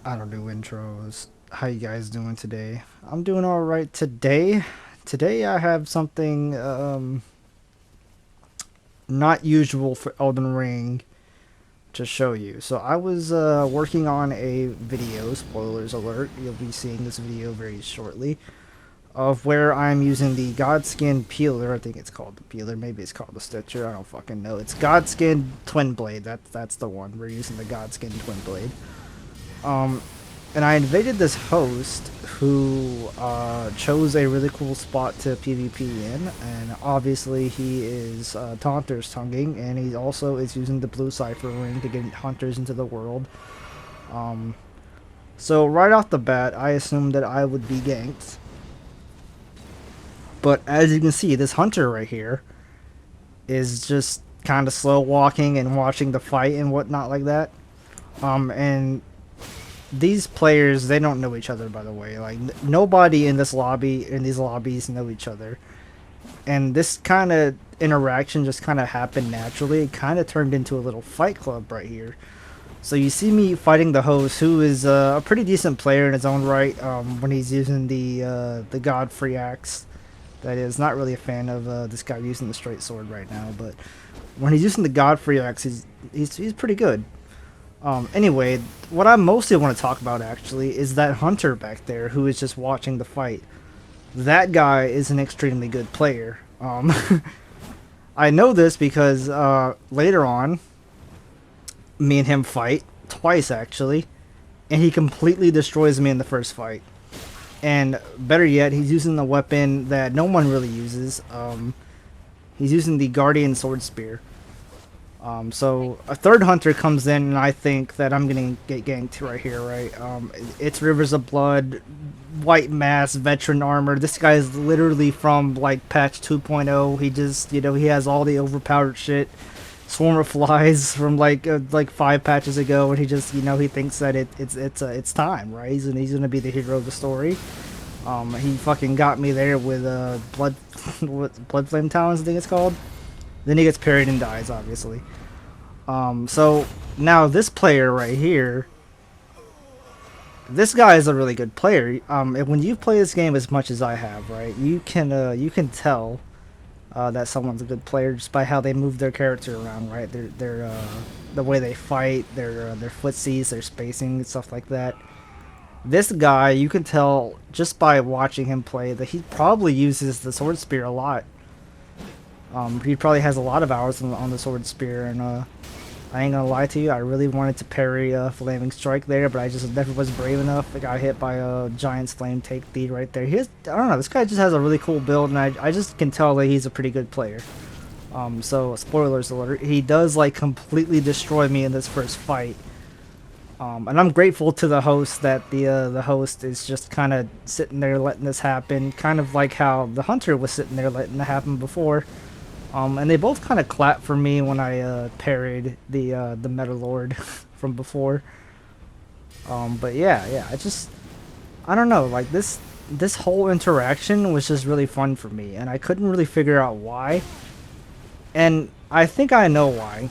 I don't do intros. How you guys doing today? I'm doing all right today. Today I have something not usual for Elden Ring to show you. So I was working on a video, spoilers alert, you'll be seeing this video very shortly, of where I'm using the Godskin Peeler. I think it's called the Peeler, maybe it's called the Stitcher, I don't fucking know. It's Godskin Twin Blade, that's the one. We're using the Godskin Twin Blade. Um, and I invaded this host who chose a really cool spot to PvP in, and obviously he is Taunter's tonguing, and he also is using the blue cipher ring to get hunters into the world. Um, so right off the bat, I assumed that I would be ganked, but as you can see, this hunter right here is just kind of slow walking and watching the fight and whatnot like that. And these players, they don't know each other, by the way. Like, nobody in this lobby, in these lobbies, know each other. And this kind of interaction just kind of happened naturally. It kind of turned into a little fight club right here. So you see me fighting the host, who is a pretty decent player in his own right, when he's using the Godfrey axe. That is, not really a fan of this guy using the straight sword right now, but when he's using the Godfrey axe, he's pretty good. Anyway, what I mostly want to talk about actually is that hunter back there who is just watching the fight. That guy is an extremely good player. I know this because later on, me and him fight twice actually, and he completely destroys me in the first fight. And better yet, he's using the weapon that no one really uses. He's using the Guardian Sword Spear. So a third hunter comes in, and I think that I'm gonna get ganked right here, right? It's Rivers of Blood, White Mass, Veteran Armor. This guy is literally from, like, patch 2.0. He just, he has all the overpowered shit. Swarm of Flies from, like 5 patches ago, and he just, he thinks that it's time, right? He's gonna be the hero of the story. He fucking got me there with, Blood Flame Talons, I think it's called. Then he gets parried and dies, obviously. So now this player right here, this guy is a really good player. And when you play this game as much as I have, right, you can tell that someone's a good player just by how they move their character around, right? Their the way they fight, their footsies, their spacing, stuff like that. This guy, you can tell just by watching him play that he probably uses the sword spear a lot. He probably has a lot of hours on the sword spear, and I ain't gonna lie to you, I really wanted to parry a flaming strike there, but I just never was brave enough. I got hit by a giant's flame take thief right there. I don't know, this guy just has a really cool build, and I just can tell that he's a pretty good player. So spoilers alert, he does like completely destroy me in this first fight. And I'm grateful to the host that the host is just kind of sitting there letting this happen, kind of like how the hunter was sitting there letting it happen before. And they both kind of clapped for me when I parried the Meta Lord from before. But yeah, I don't know, like this whole interaction was just really fun for me, and I couldn't really figure out why. And I think I know why.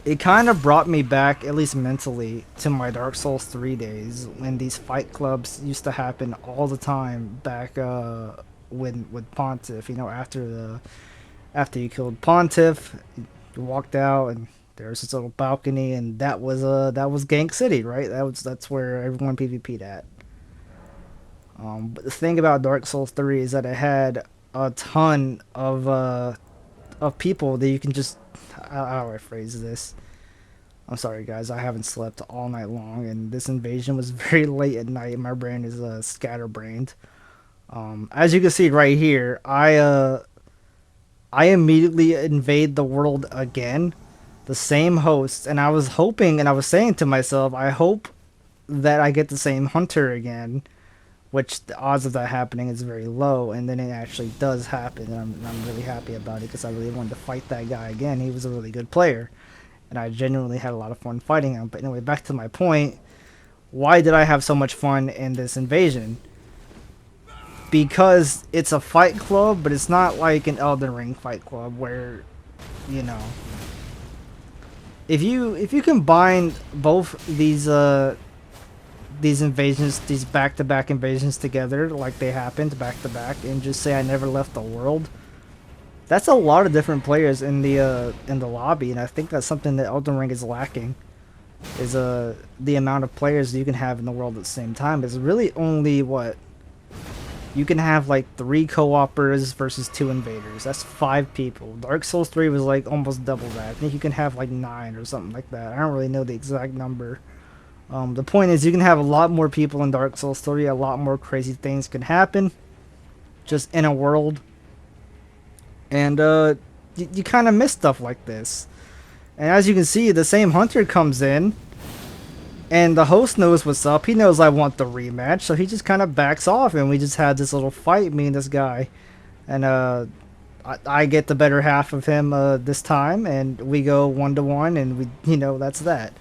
It kind of brought me back, at least mentally, to my Dark Souls 3 days when these fight clubs used to happen all the time back with Pontiff. After you killed Pontiff, you walked out and there's this little balcony, and that was Gank City, right? That's where everyone PvP'd at. But the thing about Dark Souls 3 is that it had a ton of people that you can just, how do I phrase this? I'm sorry guys, I haven't slept all night long, and this invasion was very late at night. My brain is scatterbrained. As you can see right here, I immediately invade the world again, the same host, and I was hoping, and I was saying to myself, I hope that I get the same hunter again, which the odds of that happening is very low, and then it actually does happen, and I'm really happy about it because I really wanted to fight that guy again. He was a really good player, and I genuinely had a lot of fun fighting him. But anyway, back to my point, why did I have so much fun in this invasion? Because it's a fight club, but it's not like an Elden Ring fight club where, if you combine both these these invasions, these back-to-back invasions together, like they happened back-to-back, and just say I never left the world. That's a lot of different players in the lobby, and I think that's something that Elden Ring is lacking. Is the amount of players you can have in the world at the same time is really only what you can have, like 3 co-opers versus 2 invaders. That's 5 people. Dark Souls 3 was like almost double that. I think you can have like 9 or something like that. I don't really know the exact number. The point is you can have a lot more people in Dark Souls 3. A lot more crazy things can happen just in a world. And you kind of miss stuff like this. And as you can see, the same hunter comes in, and the host knows what's up. He knows I want the rematch, so he just kind of backs off, and we just had this little fight, me and this guy. And I get the better half of him this time, and we go 1-1, and that's that.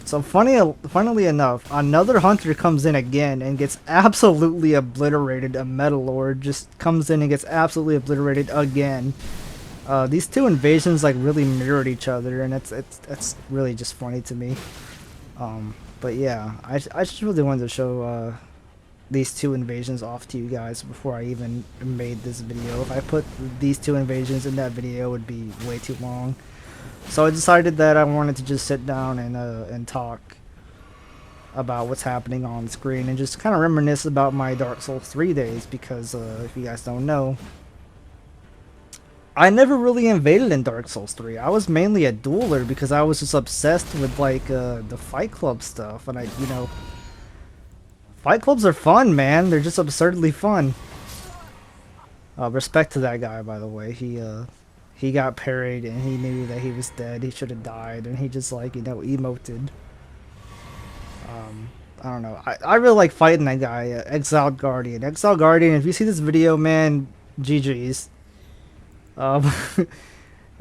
So funnily enough, another hunter comes in again and gets absolutely obliterated. A Metal Lord just comes in and gets absolutely obliterated again. These 2 invasions like really mirrored each other, and it's really just funny to me. But yeah, I just really wanted to show these 2 invasions off to you guys before I even made this video. If I put these 2 invasions in that video, it would be way too long. So I decided that I wanted to just sit down and talk about what's happening on screen and just kind of reminisce about my Dark Souls 3 days, because if you guys don't know, I never really invaded in Dark Souls 3. I was mainly a dueler because I was just obsessed with like the Fight Club stuff, and Fight Clubs are fun, man. They're just absurdly fun. Respect to that guy, by the way. He got parried and he knew that he was dead. He should have died, and he just like emoted. I don't know. I really like fighting that guy, Exiled Guardian. Exiled Guardian. If you see this video, man, GG's. I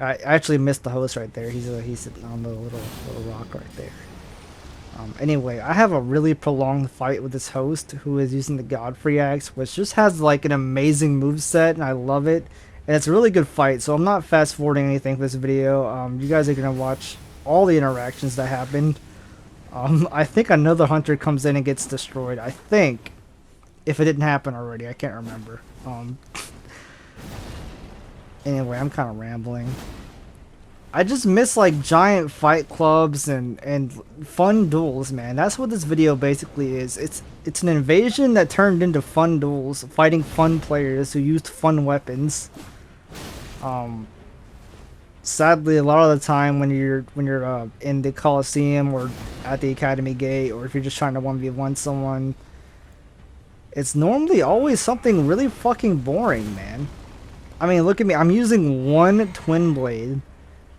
actually missed the host right there. He's sitting on the little rock right there. Anyway, I have a really prolonged fight with this host who is using the Godfrey axe, which just has like an amazing moveset, and I love it. And it's a really good fight, so I'm not fast forwarding anything for this video. You guys are gonna watch all the interactions that happened. I think another hunter comes in and gets destroyed. I think, if it didn't happen already, I can't remember. Anyway, I'm kind of rambling. I just miss like giant fight clubs and fun duels, man. That's what this video basically is. It's an invasion that turned into fun duels, fighting fun players who used fun weapons. Sadly, a lot of the time when you're in the Coliseum or at the Academy Gate, or if you're just trying to 1v1 someone, it's normally always something really fucking boring, man. I mean, look at me. I'm using 1 twin blade.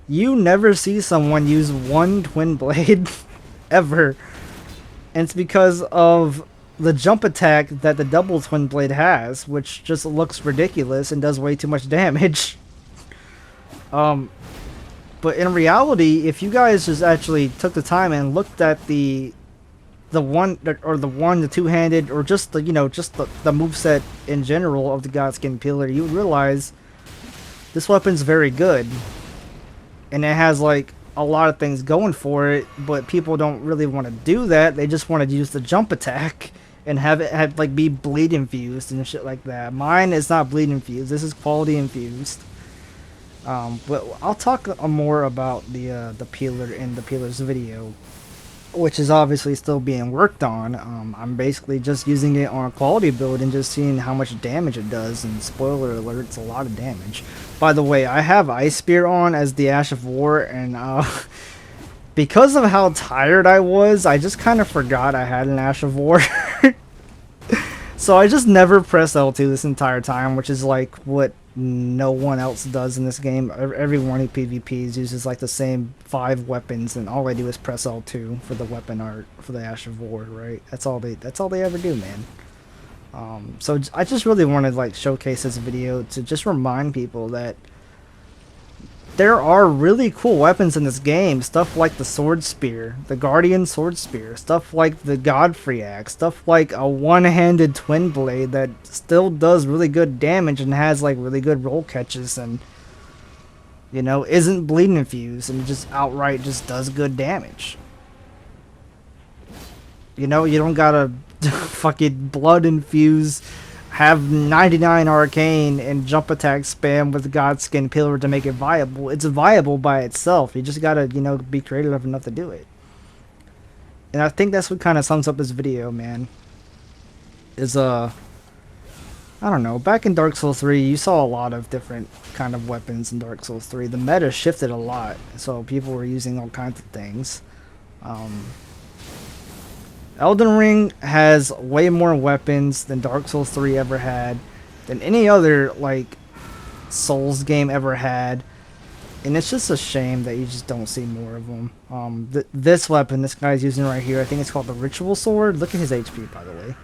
You never see someone use 1 twin blade ever. And it's because of the jump attack that the double twin blade has, which just looks ridiculous and does way too much damage. But in reality, if you guys just actually took the time and looked at the the two-handed, or just the the moveset in general of the Godskin Pillar, you would realize this weapon's very good, and it has like a lot of things going for it, but people don't really want to do that. They just want to use the jump attack and have it like be bleed infused and shit like that. Mine is not bleed infused. This is quality infused. But I'll talk more about the peeler in the peeler's video, which is obviously still being worked on. I'm basically just using it on a quality build and just seeing how much damage it does, and spoiler alert, it's a lot of damage. By the way, I have Ice Spear on as the Ash of War, and because of how tired I was, I just kind of forgot I had an Ash of War. So I just never press L2 this entire time, which is like what no one else does in this game. Everyone who PvPs uses like the same 5 weapons, and all I do is press L2 for the weapon art for the Ash of War, right? That's all they ever do, man. So I just really wanted to like showcase this video to just remind people that there are really cool weapons in this game. Stuff like the Sword Spear, the Guardian Sword Spear, stuff like the Godfrey Axe, stuff like a one-handed twin blade that still does really good damage and has like really good roll catches, and isn't bleeding infused and just outright just does good damage. You know, you don't gotta fucking blood infuse, have 99 arcane, and jump attack spam with Godskin Pillar to make it viable. It's viable by itself. You just gotta, you know, be creative enough to do it. And I think that's what kind of sums up this video, man. Is, I don't know, back in Dark Souls 3, you saw a lot of different kind of weapons in Dark Souls 3. The meta shifted a lot, so people were using all kinds of things. Elden Ring has way more weapons than Dark Souls 3 ever had, than any other, like, Souls game ever had. And it's just a shame that you just don't see more of them. This weapon this guy's using right here, I think it's called the Ritual Sword. Look at his HP, by the way.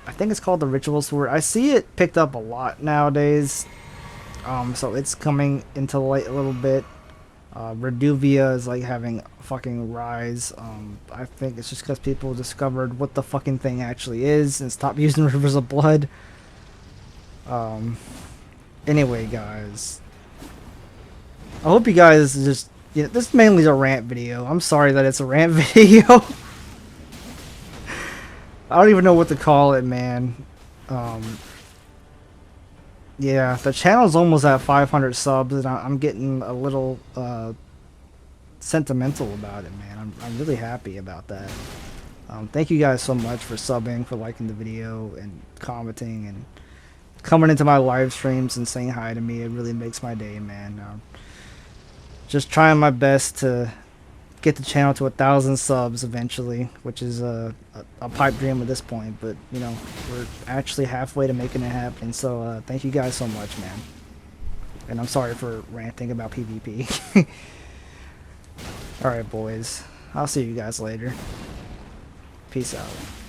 I think it's called the Ritual Sword. I see it picked up a lot nowadays. So it's coming into light a little bit. Reduvia is like having a fucking rise. I think it's just because people discovered what the fucking thing actually is and stopped using Rivers of Blood. Anyway, guys. I hope you guys just... You know, this mainly is a rant video. I'm sorry that it's a rant video. I don't even know what to call it, man. Yeah, the channel's almost at 500 subs, and I'm getting a little sentimental about it, man. I'm really happy about that. Thank you guys so much for subbing, for liking the video, and commenting, and coming into my live streams and saying hi to me. It really makes my day, man. Just trying my best to get the channel to 1,000 subs eventually, which is a pipe dream at this point, but you know, we're actually halfway to making it happen. So thank you guys so much, man. And I'm sorry for ranting about PvP. Alright, boys, I'll see you guys later. Peace out.